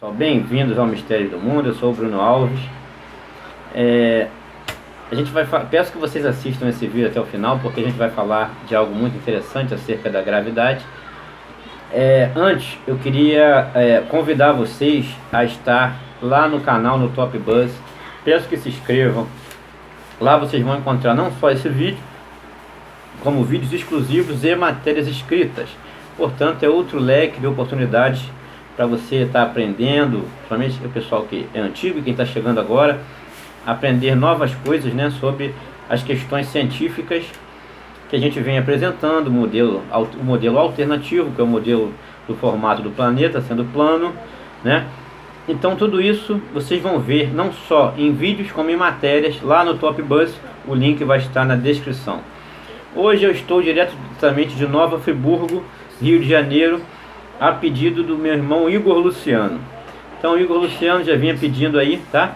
Bem-vindos ao Mistério do Mundo. Eu sou o Bruno Alves. Peço que vocês assistam esse vídeo até o final, porque a gente vai falar de algo muito interessante acerca da gravidade. Antes, eu queria convidar vocês a estar lá no canal, no Top Buzz. Peço que se inscrevam. Lá vocês vão encontrar não só esse vídeo, como vídeos exclusivos e matérias escritas. Portanto, é outro leque de oportunidades para você estar aprendendo, principalmente o pessoal que é antigo e quem está chegando agora, aprender novas coisas, né, sobre as questões científicas que a gente vem apresentando, o modelo alternativo, que é o modelo do formato do planeta sendo plano, né? Então tudo isso vocês vão ver não só em vídeos como em matérias lá no Top Buzz. O link vai estar na descrição. Hoje eu estou diretamente de Nova Friburgo, Rio de Janeiro, a pedido do meu irmão Igor Luciano. Então o Igor Luciano já vinha pedindo aí, tá?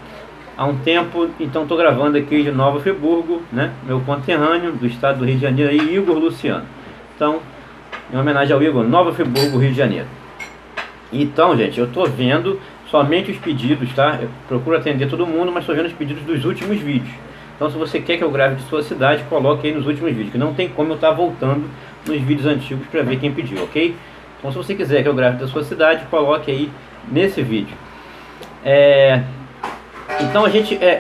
Há um tempo, então estou gravando aqui de Nova Friburgo, né? Meu conterrâneo do estado do Rio de Janeiro aí, Igor Luciano. Então, em homenagem ao Igor, Nova Friburgo, Rio de Janeiro. Então, gente, eu estou vendo somente os pedidos, tá? Eu procuro atender todo mundo, mas estou vendo os pedidos dos últimos vídeos. Então, se você quer que eu grave de sua cidade, coloque aí nos últimos vídeos, que não tem como eu estar voltando nos vídeos antigos para ver quem pediu, ok? Então, se você quiser que eu grave da sua cidade, coloque aí nesse vídeo. Então,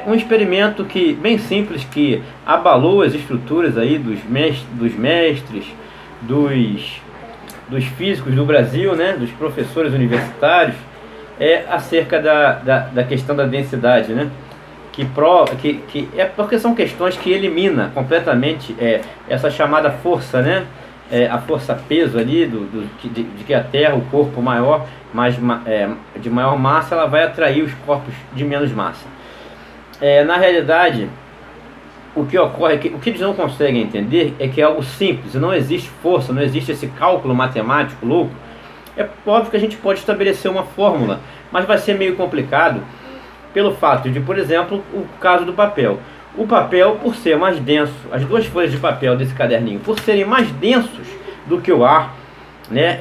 um experimento bem simples, que abalou as estruturas aí dos mestres, dos físicos do Brasil, né, dos professores universitários, acerca da questão da densidade, né? Porque são questões que elimina completamente essa chamada força, né? A força-peso ali, de que a Terra, o corpo maior, de maior massa, ela vai atrair os corpos de menos massa. Na realidade, o que ocorre, o que eles não conseguem entender é que é algo simples, não existe força, não existe esse cálculo matemático louco. É óbvio que a gente pode estabelecer uma fórmula, mas vai ser meio complicado pelo fato de, por exemplo, o caso do papel. O papel, por ser mais denso, as duas folhas de papel desse caderninho, por serem mais densos do que o ar, né,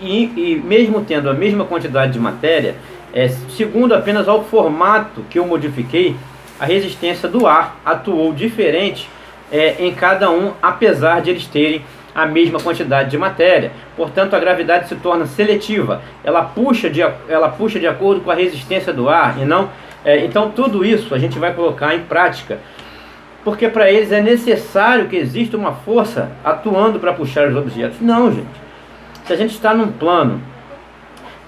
e mesmo tendo a mesma quantidade de matéria, segundo apenas ao formato que eu modifiquei, a resistência do ar atuou diferente em cada um, apesar de eles terem a mesma quantidade de matéria. Portanto, a gravidade se torna seletiva, ela puxa de acordo com a resistência do ar e não. Então tudo isso a gente vai colocar em prática, porque para eles é necessário que exista uma força atuando para puxar os objetos. Não, gente. Se a gente está num plano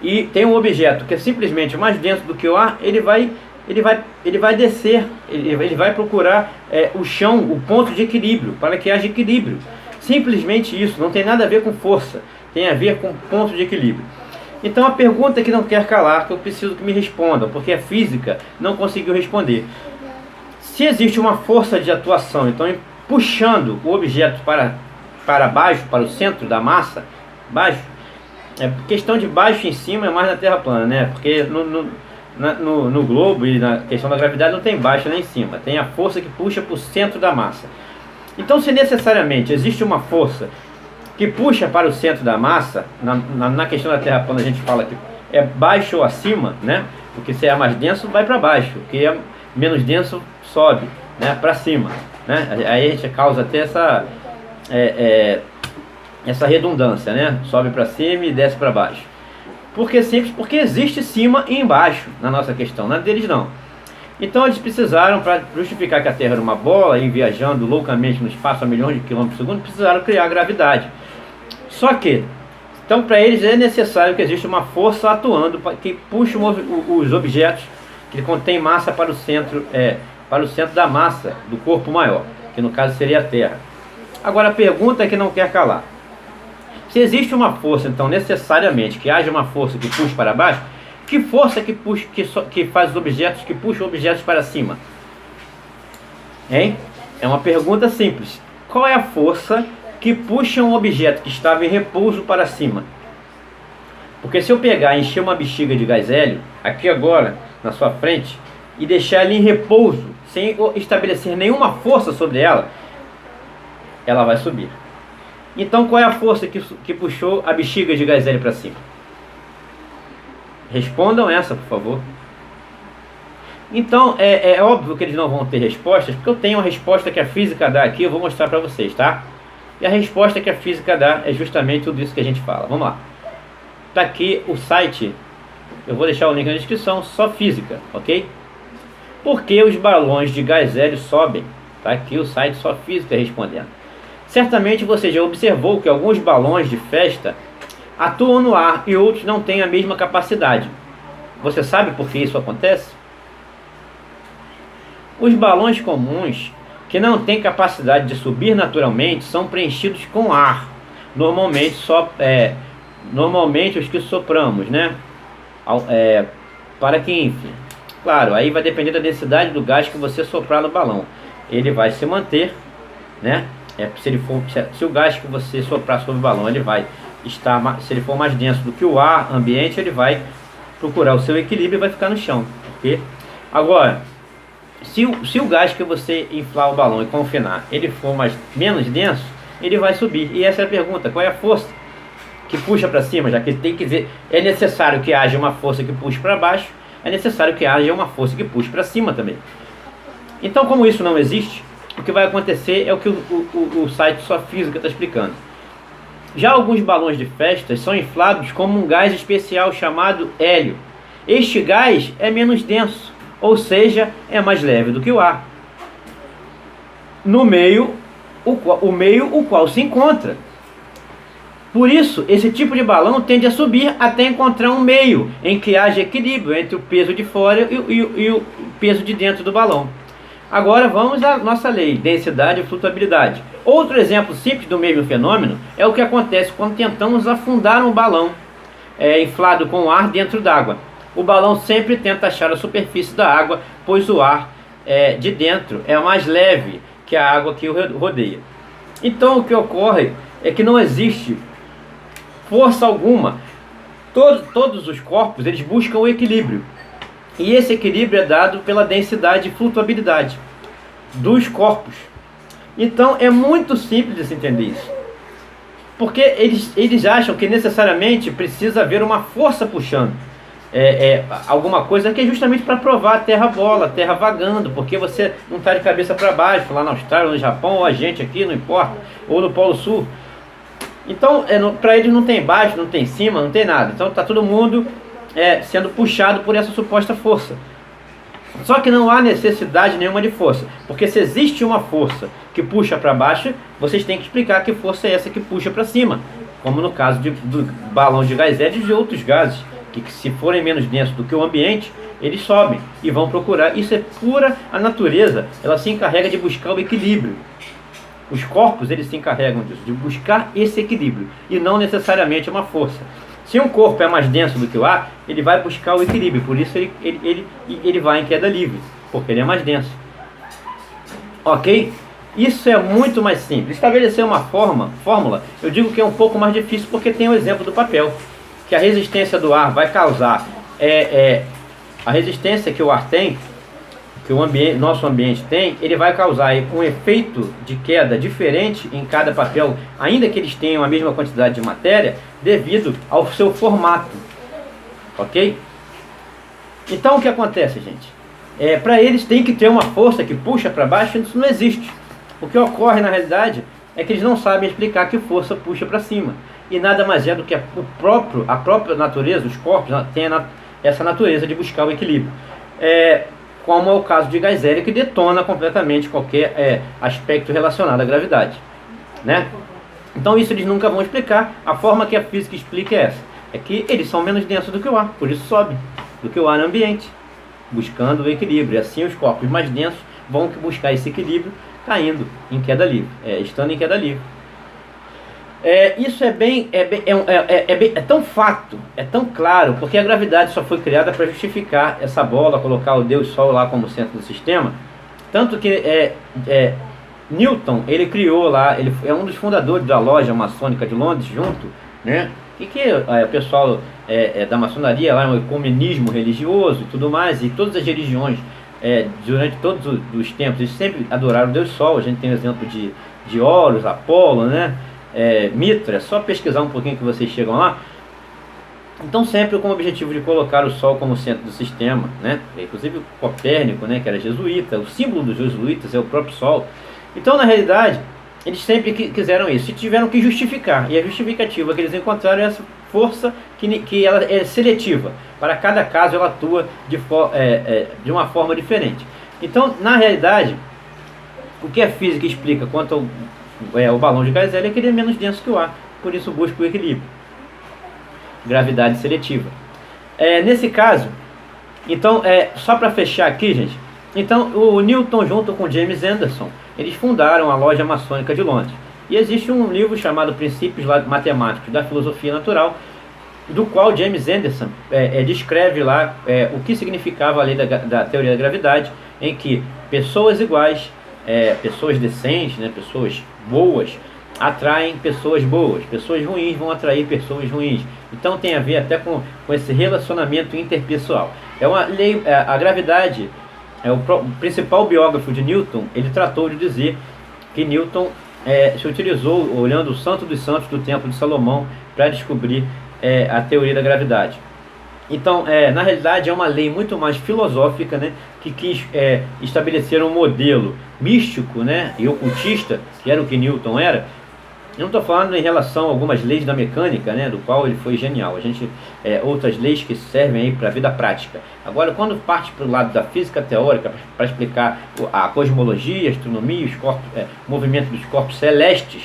e tem um objeto que é simplesmente mais denso do que o ar, ele vai descer, ele vai procurar o chão, o ponto de equilíbrio, para que haja equilíbrio. Simplesmente isso, não tem nada a ver com força, tem a ver com ponto de equilíbrio. Então a pergunta que não quer calar, que eu preciso que me respondam, porque a física não conseguiu responder. Se existe uma força de atuação, então puxando o objeto para baixo, para o centro da massa, baixo, questão de baixo em cima é mais na Terra plana, né? Porque no globo e na questão da gravidade não tem baixo nem em cima, tem a força que puxa para o centro da massa. Então, se necessariamente existe uma força que puxa para o centro da massa, na questão da Terra plana a gente fala que é baixo ou acima, né? Porque se é mais denso vai para baixo, o que é menos denso sobe, né, para cima, né? Aí a gente causa até essa redundância, né? Sobe para cima e desce para baixo. Porque simples, porque existe cima e embaixo na nossa questão, na deles não. Então eles precisaram, para justificar que a Terra era uma bola e viajando loucamente no espaço a milhões de quilômetros por segundo, precisaram criar a gravidade. Só que, então para eles é necessário que exista uma força atuando que puxe os objetos que contêm massa para o centro da massa do corpo maior, que no caso seria a Terra. Agora a pergunta é que não quer calar. Se existe uma força, então necessariamente que haja uma força que puxe para baixo, que força que faz os objetos, que puxa objetos para cima? Hein? É uma pergunta simples. Qual é a força que puxa um objeto que estava em repouso para cima? Porque se eu pegar e encher uma bexiga de gás hélio, aqui agora, na sua frente, e deixar ela em repouso, sem estabelecer nenhuma força sobre ela, ela vai subir. Então qual é a força que puxou a bexiga de gás hélio para cima? Respondam essa, por favor. Então, é óbvio que eles não vão ter respostas, porque eu tenho uma resposta que a física dá aqui, eu vou mostrar para vocês, tá? E a resposta que a física dá é justamente tudo isso que a gente fala. Vamos lá. Tá aqui o site, eu vou deixar o link na descrição, só física, ok? Por que os balões de gás hélio sobem? Tá aqui o site Só Física respondendo. Certamente você já observou que alguns balões de festa atuam no ar e outros não têm a mesma capacidade. Você sabe por que isso acontece? Os balões comuns, que não têm capacidade de subir naturalmente, são preenchidos com ar. Normalmente os que sopramos, né? Para que infle. Claro, aí vai depender da densidade do gás que você soprar no balão. Ele vai se manter, né? Se o gás que você soprar sobre o balão, ele vai estar, se ele for mais denso do que o ar ambiente, ele vai procurar o seu equilíbrio e vai ficar no chão, ok? Agora, se o gás que você inflar o balão e confinar, ele for menos denso, ele vai subir. E essa é a pergunta: qual é a força que puxa para cima? Já que tem que dizer, é necessário que haja uma força que puxe para baixo, é necessário que haja uma força que puxe para cima também. Então, como isso não existe, o que vai acontecer é o que o site Só Física está explicando. Já alguns balões de festas são inflados como um gás especial chamado hélio. Este gás é menos denso, ou seja, é mais leve do que o ar. No meio, o qual se encontra. Por isso, esse tipo de balão tende a subir até encontrar um meio em que haja equilíbrio entre o peso de fora e o peso de dentro do balão. Agora vamos à nossa lei, densidade e flutuabilidade. Outro exemplo simples do mesmo fenômeno é o que acontece quando tentamos afundar um balão inflado com ar dentro d'água. O balão sempre tenta achar a superfície da água, pois o ar de dentro é mais leve que a água que o rodeia. Então o que ocorre é que não existe força alguma. Todos os corpos, eles buscam o equilíbrio. E esse equilíbrio é dado pela densidade e flutuabilidade dos corpos. Então é muito simples de se entender isso. Porque eles acham que necessariamente precisa haver uma força puxando alguma coisa que é justamente para provar a Terra bola, a Terra vagando, porque você não está de cabeça para baixo, lá na Austrália, ou no Japão, ou a gente aqui, não importa, ou no Polo Sul. Então, para eles não tem baixo, não tem cima, não tem nada. Então está todo mundo sendo puxado por essa suposta força. Só que não há necessidade nenhuma de força, porque se existe uma força que puxa para baixo, vocês têm que explicar que força é essa que puxa para cima, como no caso do balão de gás hélio e de outros gases, que se forem menos densos do que o ambiente, eles sobem e vão procurar. Isso é pura a natureza, ela se encarrega de buscar o equilíbrio. Os corpos, eles se encarregam disso, de buscar esse equilíbrio, e não necessariamente uma força. Se um corpo é mais denso do que o ar, ele vai buscar o equilíbrio, por isso ele vai em queda livre, porque ele é mais denso. Ok? Isso é muito mais simples. Estabelecer uma fórmula, eu digo que é um pouco mais difícil, porque tem o exemplo do papel, que a resistência do ar vai causar, a resistência que o ar tem, que nosso ambiente tem, ele vai causar um efeito de queda diferente em cada papel, ainda que eles tenham a mesma quantidade de matéria, devido ao seu formato. Ok? Então o que acontece, gente? Para eles tem que ter uma força que puxa para baixo, isso não existe. O que ocorre na realidade é que eles não sabem explicar que força puxa para cima. E nada mais é do que a própria natureza, os corpos têm essa natureza de buscar o equilíbrio. Como é o caso de gás hélio, que detona completamente qualquer aspecto relacionado à gravidade, né? Então isso eles nunca vão explicar. A forma que a física explica é essa: é que eles são menos densos do que o ar, por isso sobem do que o ar no ambiente, buscando o equilíbrio. E assim os corpos mais densos vão buscar esse equilíbrio, caindo em queda livre, estando em queda livre. Isso é tão fato, é tão claro, porque a gravidade só foi criada para justificar essa bola, colocar o Deus Sol lá como centro do sistema. Tanto que Newton, ele criou lá, ele é um dos fundadores da loja maçônica de Londres, junto, né? E que o pessoal da maçonaria lá, o ecumenismo religioso e tudo mais, e todas as religiões, durante todos os tempos, eles sempre adoraram o Deus Sol. A gente tem o exemplo de Horus, Apolo, né? Mitra, é só pesquisar um pouquinho que vocês chegam lá. Então sempre com o objetivo de colocar o Sol como centro do sistema, né? Inclusive o Copérnico, né, que era jesuíta, o símbolo dos jesuítas é o próprio Sol. Então na realidade eles sempre quiseram isso e tiveram que justificar. E a justificativa que eles encontraram é essa força que ela é seletiva. Para cada caso ela atua de uma forma diferente. Então na realidade o que a física explica quanto ao balão de gás hélio é que ele é menos denso que o ar. Por isso busca o equilíbrio. Gravidade seletiva. Nesse caso, então, só para fechar aqui, gente, então o Newton junto com James Anderson, eles fundaram a Loja Maçônica de Londres. E existe um livro chamado Princípios Matemáticos da Filosofia Natural, do qual James Anderson descreve lá o que significava a lei da teoria da gravidade, em que pessoas iguais, pessoas decentes, né, pessoas boas, atraem pessoas boas, pessoas ruins vão atrair pessoas ruins. Então tem a ver até com esse relacionamento interpessoal. É uma lei, a gravidade, o principal biógrafo de Newton, ele tratou de dizer que Newton se utilizou, olhando o Santo dos Santos do Templo de Salomão, para descobrir a teoria da gravidade. Então, na realidade, é uma lei muito mais filosófica, né, que quis estabelecer um modelo místico, né, e ocultista, que era o que Newton era. Eu não estou falando em relação a algumas leis da mecânica, né, do qual ele foi genial. Outras leis que servem aí para a vida prática. Agora, quando parte para o lado da física teórica, para explicar a cosmologia, a astronomia, o movimento dos corpos celestes,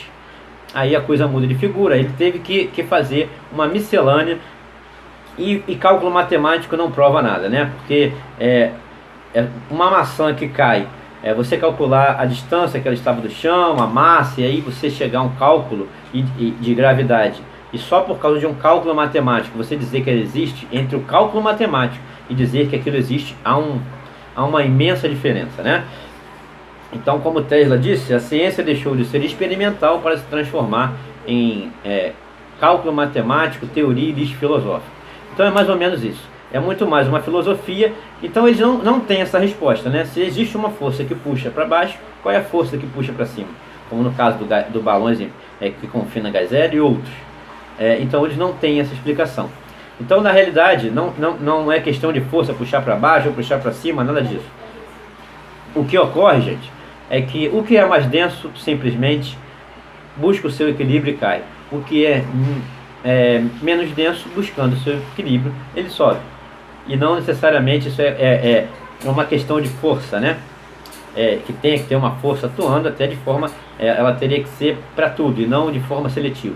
aí a coisa muda de figura. Ele teve que fazer uma miscelânea e cálculo matemático não prova nada, né? Porque uma maçã que cai, você calcular a distância que ela estava do chão, a massa, e aí você chegar a um cálculo de gravidade. E só por causa de um cálculo matemático, você dizer que ela existe, entre o cálculo matemático e dizer que aquilo existe, há uma imensa diferença, né? Então, como Tesla disse, a ciência deixou de ser experimental para se transformar em cálculo matemático, teoria e lixo filosófico. Então é mais ou menos isso. É muito mais uma filosofia. Então eles não têm essa resposta, né? Se existe uma força que puxa para baixo, qual é a força que puxa para cima? Como no caso do balões que confina gás hélio e outros. Então eles não têm essa explicação. Então na realidade não é questão de força puxar para baixo ou puxar para cima, nada disso. O que ocorre, gente, é que o que é mais denso simplesmente busca o seu equilíbrio e cai. O que é menos denso, buscando o seu equilíbrio, ele sobe. E não necessariamente isso é uma questão de força, né? Que tem que ter uma força atuando até de forma, ela teria que ser para tudo e não de forma seletiva.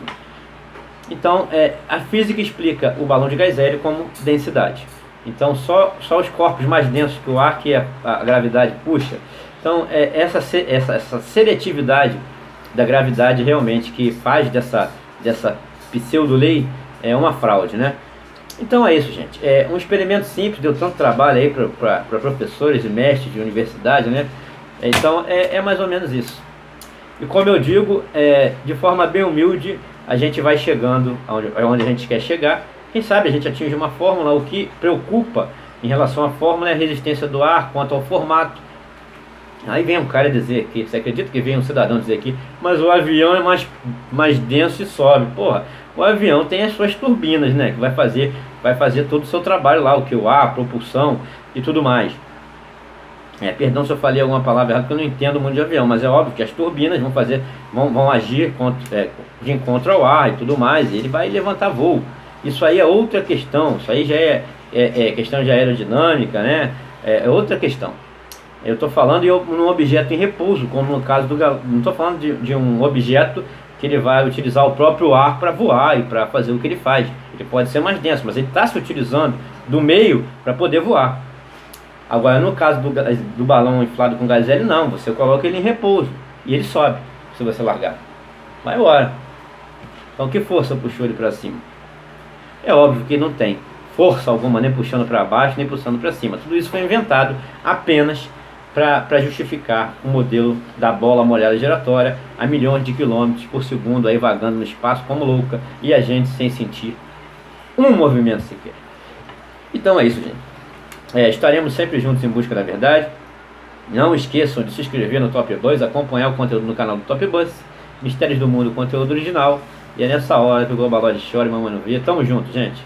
Então a física explica o balão de gás hélio como densidade. Então só os corpos mais densos que o ar, que a gravidade puxa. Então essa seletividade da gravidade realmente que faz dessa pseudo-lei é uma fraude, né? Então é isso, gente. Um experimento simples, deu tanto trabalho aí para professores e mestres de universidade, né? Então é mais ou menos isso. E como eu digo, de forma bem humilde, a gente vai chegando aonde a gente quer chegar. Quem sabe a gente atinge uma fórmula. O que preocupa em relação à fórmula é a resistência do ar quanto ao formato. Aí vem um cara dizer aqui, você acredita que vem um cidadão dizer aqui, mas o avião é mais denso e sobe. Porra, o avião tem as suas turbinas, né, que vai fazer todo o seu trabalho lá, o que o ar, a propulsão e tudo mais. Perdão se eu falei alguma palavra errada, porque eu não entendo muito de avião, mas é óbvio que as turbinas vão agir de encontro ao ar e tudo mais, e ele vai levantar voo. Isso aí é outra questão, isso aí já é questão de aerodinâmica, né, é outra questão. Eu estou falando de um objeto em repouso, como no caso do galão. Não estou falando de um objeto que ele vai utilizar o próprio ar para voar e para fazer o que ele faz. Ele pode ser mais denso, mas ele está se utilizando do meio para poder voar. Agora, no caso do balão inflado com gás hélio, não. Você coloca ele em repouso e ele sobe, se você largar. Vai embora. Então, que força puxou ele para cima? É óbvio que não tem força alguma, nem puxando para baixo, nem puxando para cima. Tudo isso foi inventado apenas para justificar o modelo da bola molhada giratória a milhões de quilômetros por segundo, aí vagando no espaço como louca, e a gente sem sentir um movimento sequer. Então é isso, gente. Estaremos sempre juntos em busca da verdade. Não esqueçam de se inscrever no Top Buzz, acompanhar o conteúdo no canal do Top Buzz, Mistérios do Mundo, conteúdo original. E é nessa hora que o Globaloid chora e mamãe não vê. Tamo junto, gente.